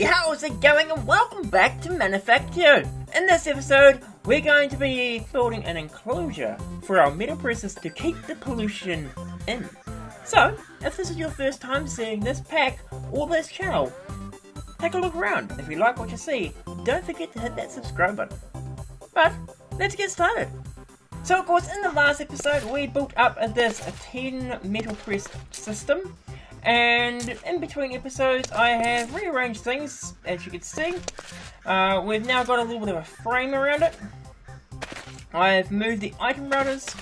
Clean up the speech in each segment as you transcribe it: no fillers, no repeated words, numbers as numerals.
how's it going, and welcome back to Manufactio. In this episode, we're going to be building an enclosure for our metal presses to keep the pollution in. So, if this is your first time seeing this pack or this channel, take a look around. If you like what you see, don't forget to hit that subscribe button. But, let's get started. So of course, in the last episode, we built up this 10 metal press system. And in between episodes, I have rearranged things, as you can see. We've now got a little bit of a frame around it. I've moved the item routers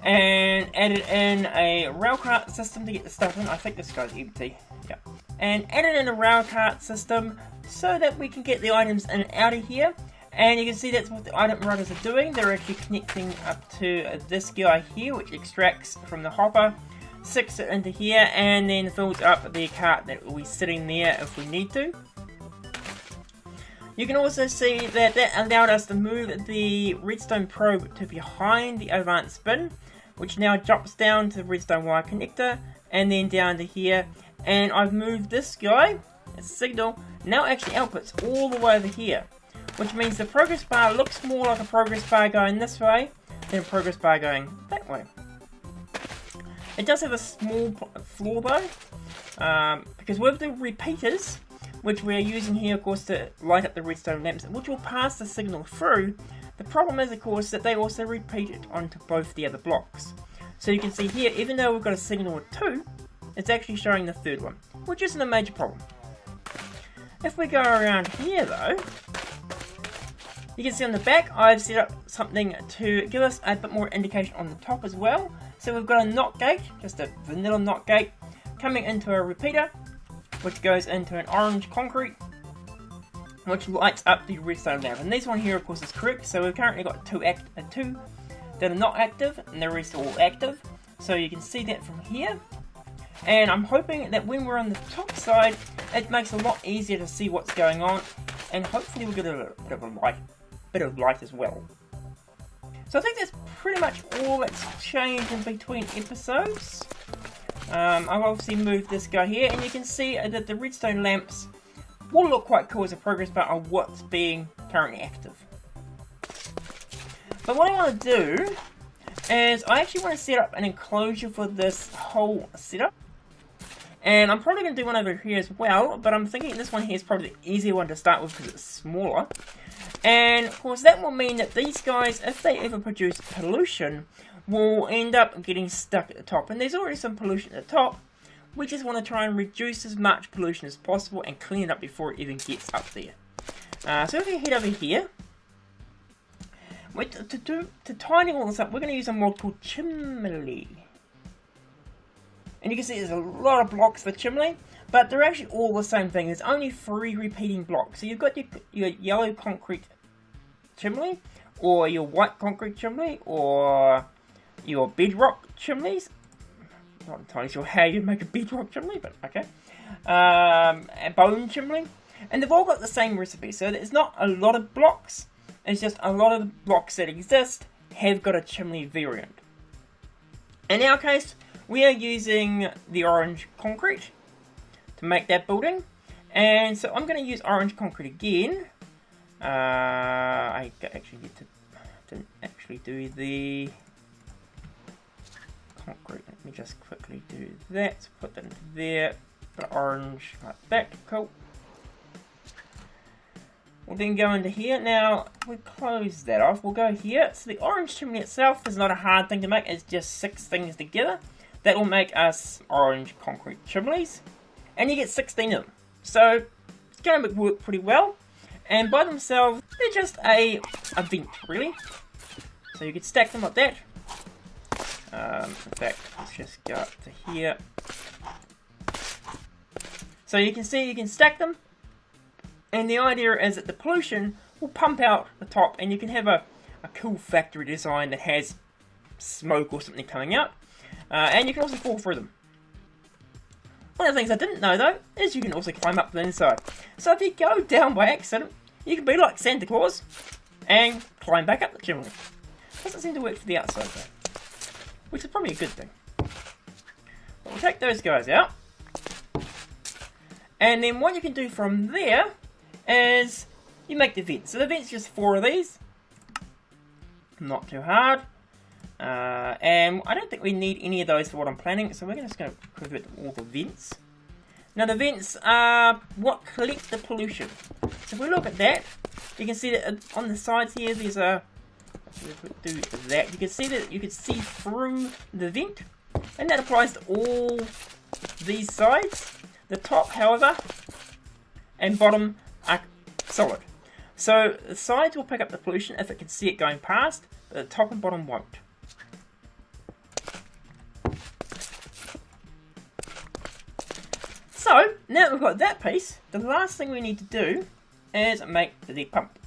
and added in a rail cart system to get the stuff in. I think this guy's empty. Yeah. And added in a rail cart system so that we can get the items in and out of here. And you can see that's what the item routers are doing. They're actually connecting up to this guy here, which extracts from the hopper, sticks it into here, and then fills up the cart that will be sitting there if we need to. You can also see that that allowed us to move the redstone probe to behind the advanced bin, which now drops down to the redstone wire connector, and then down to here. And I've moved this guy, a signal, now actually outputs all the way over here, which means the progress bar looks more like a progress bar going this way than a progress bar going that way. It does have a small flaw though, because with the repeaters, which we're using here of course to light up the redstone lamps, which will pass the signal through, the problem is of course that they also repeat it onto both the other blocks. So you can see here, even though we've got a signal of 2, it's actually showing the third one, which isn't a major problem. If we go around here though, you can see on the back I've set up something to give us a bit more indication on the top as well. So we've got a NOT gate, just a vanilla NOT gate, coming into a repeater, which goes into an orange concrete, which lights up the redstone lamp. And this one here of course is correct, so we've currently got two that are not active, and the rest are all active. So you can see that from here. And I'm hoping that when we're on the top side, it makes it a lot easier to see what's going on, and hopefully we'll get a bit of light as well. So I think that's pretty much all that's changed in between episodes. I've obviously moved this guy here, and you can see that the redstone lamps will look quite cool as a progress bar of what's being currently active. But what I want to do is I actually want to set up an enclosure for this whole setup. And I'm probably going to do one over here as well, but I'm thinking this one here is probably the easier one to start with because it's smaller. And of course that will mean that these guys, if they ever produce pollution, will end up getting stuck at the top. And there's already some pollution at the top. We just want to try and reduce as much pollution as possible and clean it up before it even gets up there. So if we head over here, to tidy all this up, we're going to use a mod called Chimney. And you can see there's a lot of blocks for Chimney, but they're actually all the same thing. There's only 3 repeating blocks. So you've got your yellow concrete chimney, or your white concrete chimney, or your bedrock chimneys. Not entirely sure how you make a bedrock chimney, but okay. A bone chimney. And they've all got the same recipe, so there's not a lot of blocks. It's just a lot of the blocks that exist have got a chimney variant. In our case, we are using the orange concrete to make that building. And so I'm going to use orange concrete again. I actually didn't actually do the concrete. Let me just quickly do that. So put that into there. Put orange like that. Cool. We'll then go into here. Now, we close that off. We'll go here. So the orange chimney itself is not a hard thing to make. It's just 6 things together. That will make us orange concrete chimneys. And you get 16 of them. So, it's going to work pretty well. And by themselves, they're just a vent, really. So you can stack them like that. In fact, let's just go up to here. So you can see you can stack them. And the idea is that the pollution will pump out the top, and you can have a cool factory design that has smoke or something coming out. And you can also fall through them. One of the things I didn't know though, is you can also climb up the inside. So if you go down by accident, you can be like Santa Claus, and climb back up the chimney. Doesn't seem to work for the outside though, which is probably a good thing. But we'll take those guys out. And then what you can do from there is you make the vents. So the vents just 4 of these. Not too hard. And I don't think we need any of those for what I'm planning, so we're just going to convert all the vents. Now the vents are what collect the pollution. So if we look at that, you can see that on the sides here there's a... do that. You can see that you can see through the vent, and that applies to all these sides. The top, however, and bottom are solid. So the sides will pick up the pollution if it can see it going past, but the top and bottom won't. So, now that we've got that piece, the last thing we need to do is make the pump.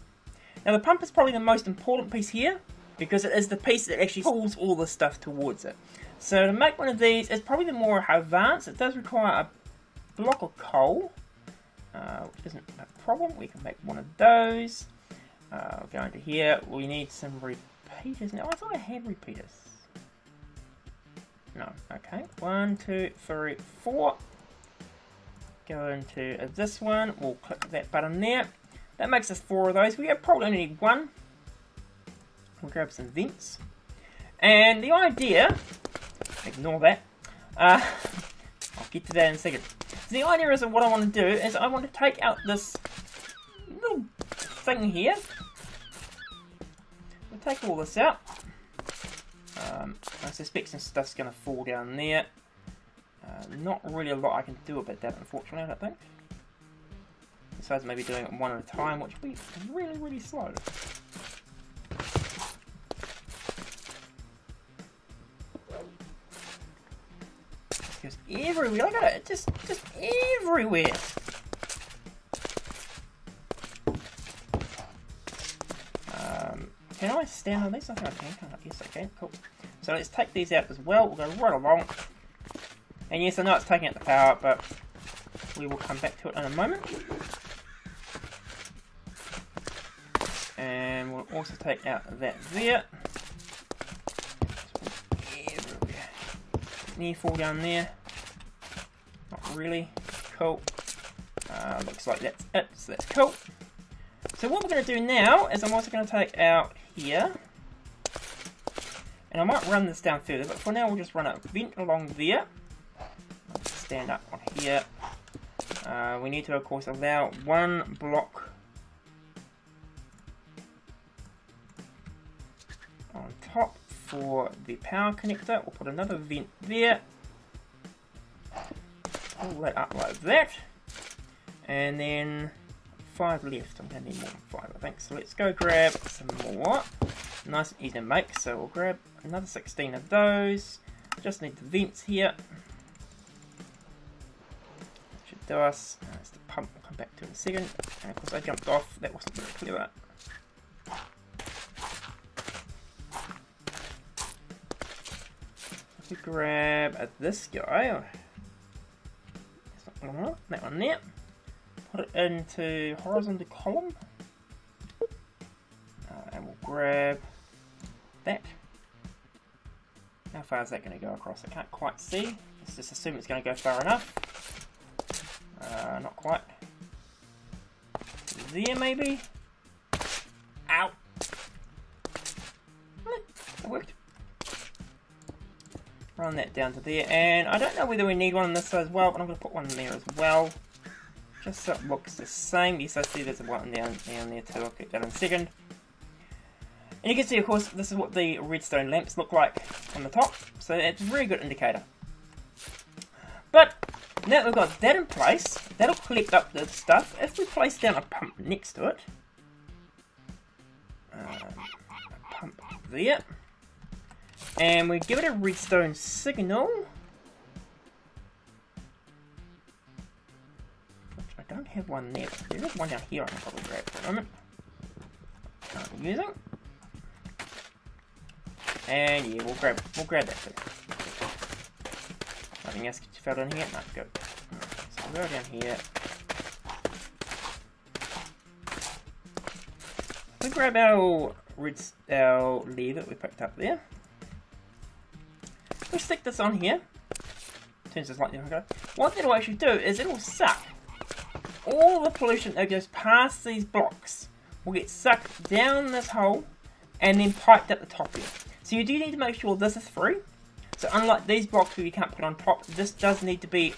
Now the pump is probably the most important piece here, because it is the piece that actually pulls all the stuff towards it. So to make one of these is probably the more advanced. It does require a block of coal, which isn't a problem. We can make one of those. We'll go into here. We need some repeaters. Now I thought I had repeaters. No, okay. 1, 2, 3, 4. Go into this one. We'll click that button there. That makes us 4 of those. We probably only need 1. We'll grab some vents. And the idea, ignore that. I'll get to that in a second. So the idea is that what I want to do is I want to take out this little thing here. We'll take all this out. I suspect some stuff's going to fall down there. Not really a lot I can do about that, unfortunately, I don't think. Besides maybe doing it one at a time, which will be really, really slow. Just everywhere, look at it, just everywhere. Can I stand on this? I think I can, can't I? Yes, I can, cool. So let's take these out as well, we'll go right along. And yes, I know it's taking out the power, but we will come back to it in a moment. And we'll also take out that there. Everywhere. Near fall down there. Not really. Cool. Looks like that's it, so that's cool. So what we're going to do now is I'm also going to take out here. And I might run this down further, but for now we'll just run a vent along there. Stand up on here. We need to, of course, allow 1 block on top for the power connector. We'll put another vent there. Pull that up like that. And then 5 left. I'm going to need more than 5, I think. So let's go grab some more. Nice and easy to make. So we'll grab another 16 of those. Just need the vents here. Should do us. That's the pump. We'll come back to in a second. And of course I jumped off. That wasn't very clever. If we grab this guy. That one there. Put it into horizontal column. And we'll grab that. How far is that going to go across? I can't quite see. Let's just assume it's going to go far enough. Not quite. There maybe? Ow! That worked. Run that down to there. And I don't know whether we need one on this side as well, but I'm going to put one in there as well. Just so it looks the same. Yes, I see there's one down there too. I'll get that in a second. And you can see, of course, this is what the redstone lamps look like on the top. So it's a very good indicator. But now that we've got that in place, that'll collect up the stuff. If we place down a pump next to it, a pump there, and we give it a redstone signal, which I don't have one there. There is one down here I can probably grab for a moment. I'm using. And yeah, we'll grab that too. Nothing else fell down here? No, good. Right, so we'll go down here. We grab our lead that we picked up there. We'll stick this on here. Turns this light down. What it'll actually do is it'll suck all the pollution that goes past these blocks will get sucked down this hole and then piped at the top here. So you do need to make sure this is free. So unlike these blocks where you can't put on top, this does need to be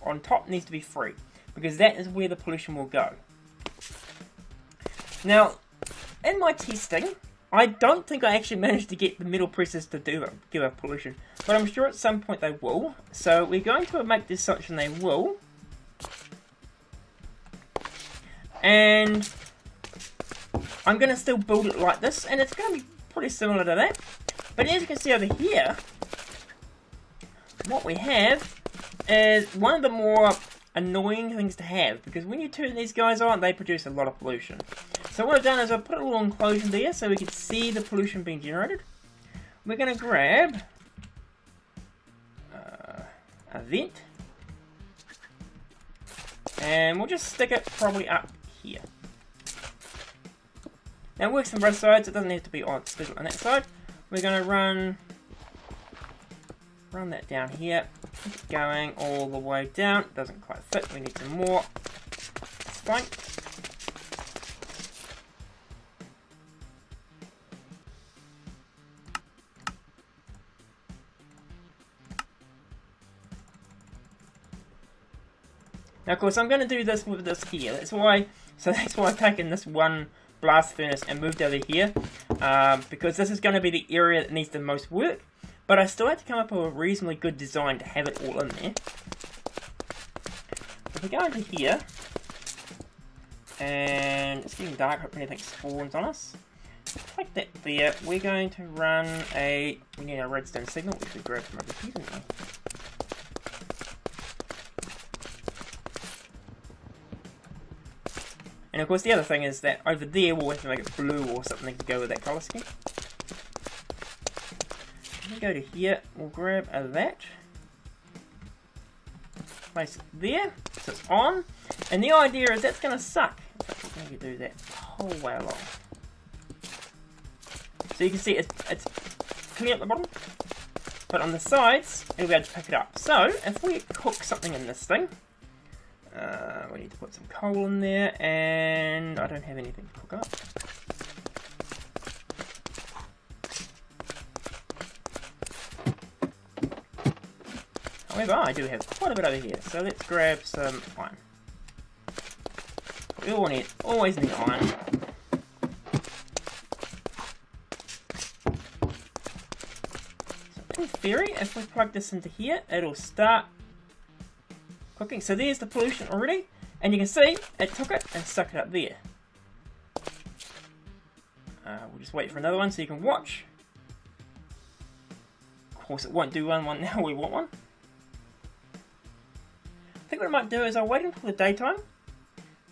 on top, needs to be free, because that is where the pollution will go. Now, in my testing, I don't think I actually managed to get the metal presses to give up pollution, but I'm sure at some point they will. So we're going to make the assumption they will. And I'm going to still build it like this, and it's going to be pretty similar to that. But as you can see over here, what we have is one of the more annoying things to have, because when you turn these guys on, they produce a lot of pollution. So what I've done is I've put a little enclosure there so we can see the pollution being generated. We're going to grab a vent, and we'll just stick it probably up here. Now it works on both sides, it doesn't have to be on that side. We're going to run that down here, keep it going all the way down. It doesn't quite fit, we need some more. It's fine. Now of course I'm going to do this with this here, that's why I've taken this one blast furnace and moved over here, because this is going to be the area that needs the most work. But I still have to come up with a reasonably good design to have it all in there. If we go into here, and it's getting dark, hopefully anything spawns on us. Like that there, we're going to run we need a redstone signal, which we grabbed from over here, didn't we? And of course the other thing is that over there we'll have to make it blue or something to go with that colour scheme. We go to here, we'll grab that, place it there, so it's on, and the idea is that's going to suck. In fact, we're going to do that the whole way along. So you can see it's clean at the bottom, but on the sides it'll be able to pick it up. So if we cook something in this thing, we need to put some coal in there, and I don't have anything to cook up. However, I do have quite a bit over here, so let's grab some iron. We always need iron. So in theory, if we plug this into here, it'll start cooking. So there's the pollution already, and you can see it took it and stuck it up there. We'll just wait for another one so you can watch. Of course, it won't do one now. We want one. I think what I might do is I'll wait until the daytime,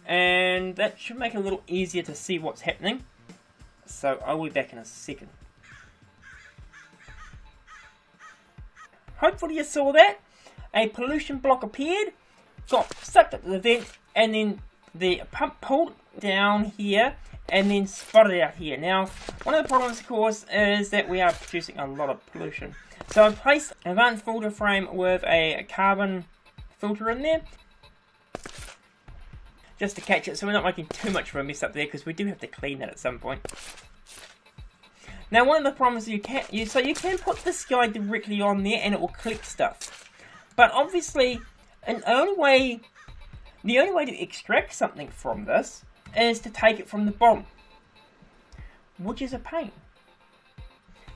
and that should make it a little easier to see what's happening. So I'll be back in a second. Hopefully you saw that. A pollution block appeared, got sucked up to the vent, and then the pump pulled down here and then spotted out here. Now, one of the problems, of course, is that we are producing a lot of pollution. So I've placed an advanced filter frame with a carbon filter in there, just to catch it, so we're not making too much of a mess up there, because we do have to clean that at some point. Now, one of the problems you can put this guy directly on there, and it will collect stuff. But obviously, the only way to extract something from this is to take it from the bottom, which is a pain.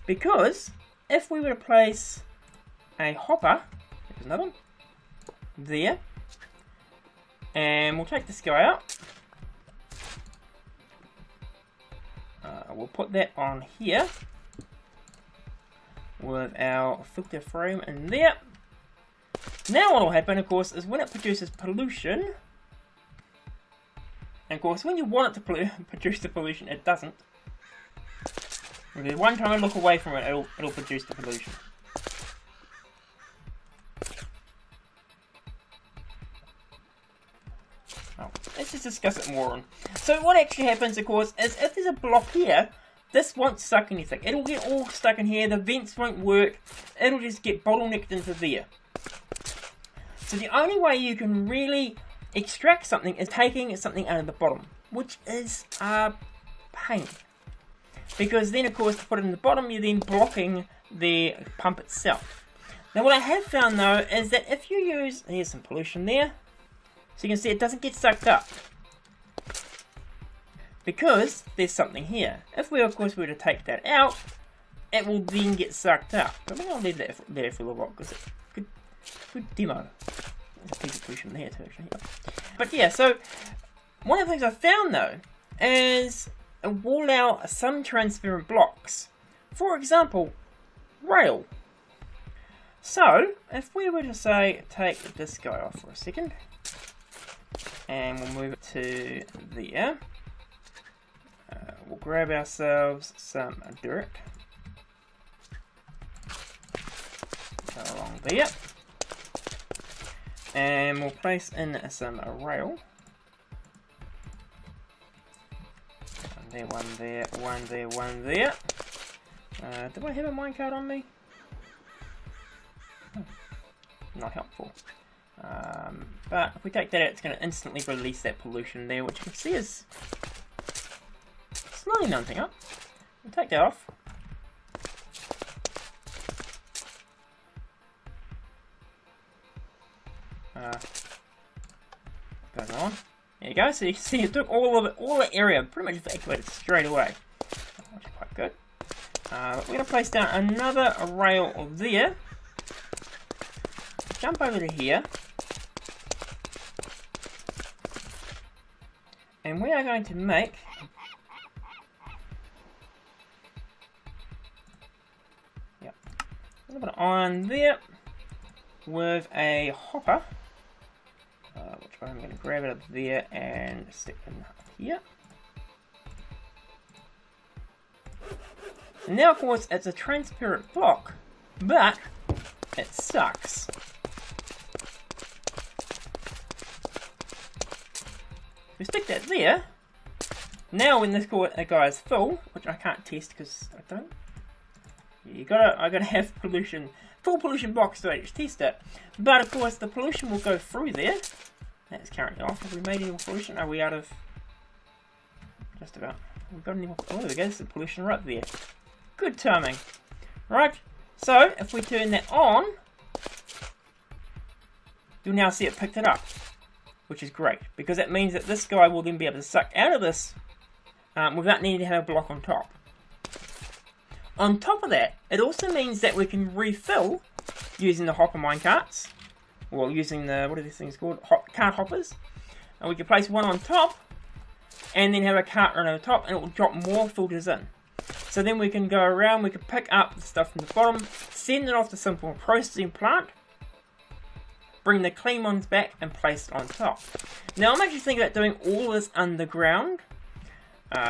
Because if we were to place a hopper, there's another one, there, and we'll take this guy out. We'll put that on here with our filter frame in there. Now what will happen, of course, is when it produces pollution, and of course when you want it to produce the pollution, it doesn't. Because one time I look away from it, it'll produce the pollution. Oh, let's just discuss it more on. So what actually happens, of course, is if there's a block here, this won't suck anything. It'll get all stuck in here, the vents won't work, it'll just get bottlenecked into there. So the only way you can really extract something is taking something out of the bottom, which is a pain. Because then, of course, to put it in the bottom, you're then blocking the pump itself. Now, what I have found, though, is that if you use... Here's some pollution there. So you can see it doesn't get sucked up. Because there's something here. If we, of course, were to take that out, it will then get sucked up. But I'll leave that there for a little while, because it's good demo. There's a piece of pollution there, too, actually. But yeah, so one of the things I found, though, is it will allow some transparent blocks. For example, rail. So, if we were to say, take this guy off for a second, and we'll move it to there. We'll grab ourselves some dirt. Go along there. And we'll place in some rail. One there, one there, one there. Do I have a minecart on me? Oh, not helpful. But if we take that out, it's going to instantly release that pollution there, which you can see is slowly mounting up. We'll take that off. Goes on. There you go. So you can see it took all the area, pretty much evacuated straight away, which is quite good. We're going to place down another rail there. Jump over to here. And we are going to make a little bit of iron there with a hopper, which I'm going to grab it up there and stick in here. And now, of course, it's a transparent block, but it sucks. We stick that there. Now, when this guy is full, which I can't test because I don't. I gotta have full pollution box to actually test it. But of course, the pollution will go through there. That's currently off. Have we made any more pollution? Are we out of? Just about. We've got any more? Oh, there we go. There's some pollution right there. Good timing. Right. So if we turn that on, you'll now see it picked it up, which is great, because that means that this guy will then be able to suck out of this without needing to have a block on top. On top of that, it also means that we can refill using the hopper minecarts, or using the, what are these things called? Cart hoppers. And we can place one on top, and then have a cart run over top, and it will drop more filters in. So then we can go around, we can pick up the stuff from the bottom, send it off to some processing plant, bring the clean ones back and place it on top. Now I'm actually thinking about doing all this underground,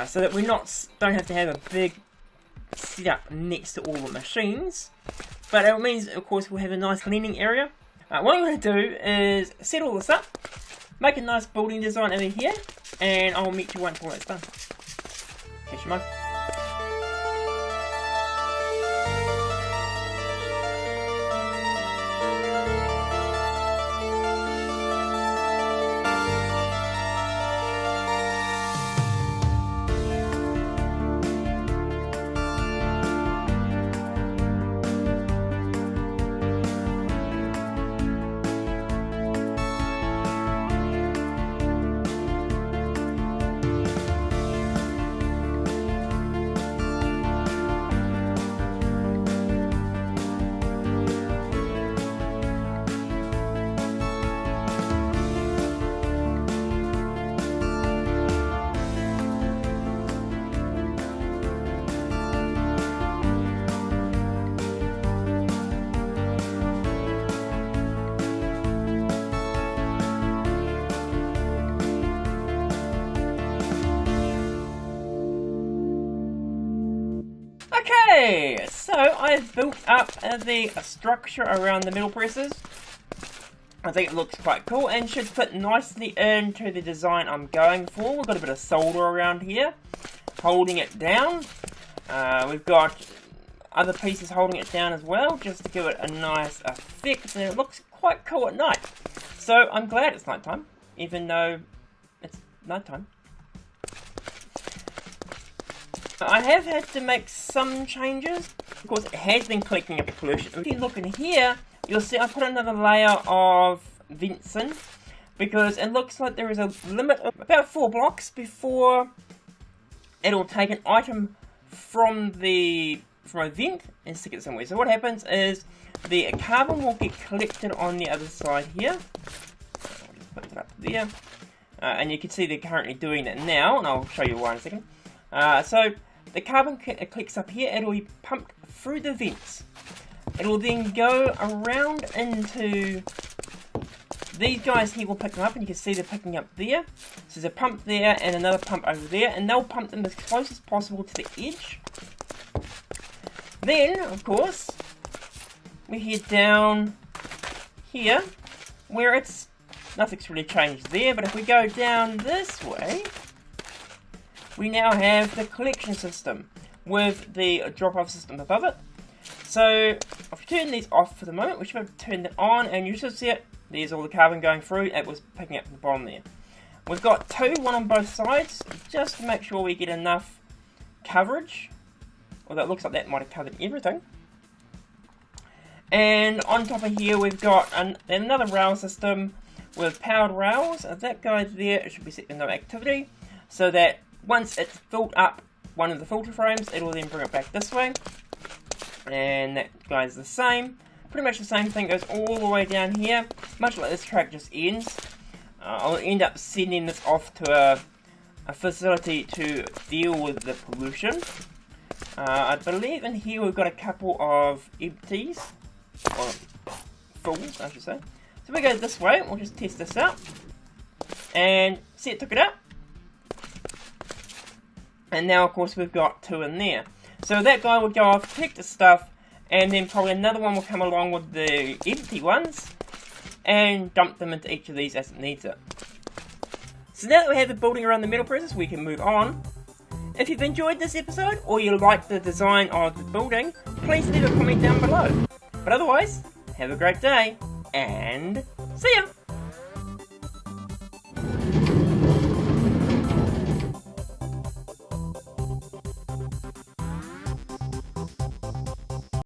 so that we don't have to have a big setup next to all the machines. But it means, of course, we'll have a nice cleaning area. What I'm going to do is set all this up, make a nice building design over here, and I'll meet you once all that's done. Catch you, mate. Okay, so I've built up the structure around the metal presses. I think it looks quite cool and should fit nicely into the design I'm going for. We've got a bit of solder around here holding it down. We've got other pieces holding it down as well, just to give it a nice effect, and it looks quite cool at night. So I'm glad it's nighttime. even though it's nighttime. I have had to make some changes. Of course, it has been collecting up the pollution. If you look in here, you'll see I put another layer of vents in, because it looks like there is a limit of about 4 blocks before it'll take an item from a vent and stick it somewhere. So what happens is the carbon will get collected on the other side here. I'll just put it up there. And you can see they're currently doing that now, and I'll show you why in a second. So the carbon collects up here, it'll be pumped through the vents. It will then go around into these guys here, will pick them up, and you can see they're picking up there. So there's a pump there and another pump over there, and they'll pump them as close as possible to the edge. Then, of course, we head down here, where it's nothing's really changed there, but if we go down this way, we now have the collection system with the drop-off system above it. So, I've turned these off for the moment. We should have turned it on, and you should see it. There's all the carbon going through. It was picking up the bottom there. We've got one on both sides, just to make sure we get enough coverage. Although it looks like that might have covered everything. And on top of here, we've got another rail system with powered rails. That guy there, it should be set to no activity, so that once it's filled up one of the filter frames, it'll then bring it back this way. And that guy's the same. Pretty much the same thing goes all the way down here. Much like this track just ends. I'll end up sending this off to a facility to deal with the pollution. I believe in here we've got a couple of empties. Or fulls, I should say. So we go this way, we'll just test this out. And see, it took it out. And now, of course, we've got 2 in there. So that guy will go off, collect the stuff, and then probably another one will come along with the empty ones, and dump them into each of these as it needs it. So now that we have the building around the metal presses, we can move on. If you've enjoyed this episode, or you like the design of the building, please leave a comment down below. But otherwise, have a great day, and see ya!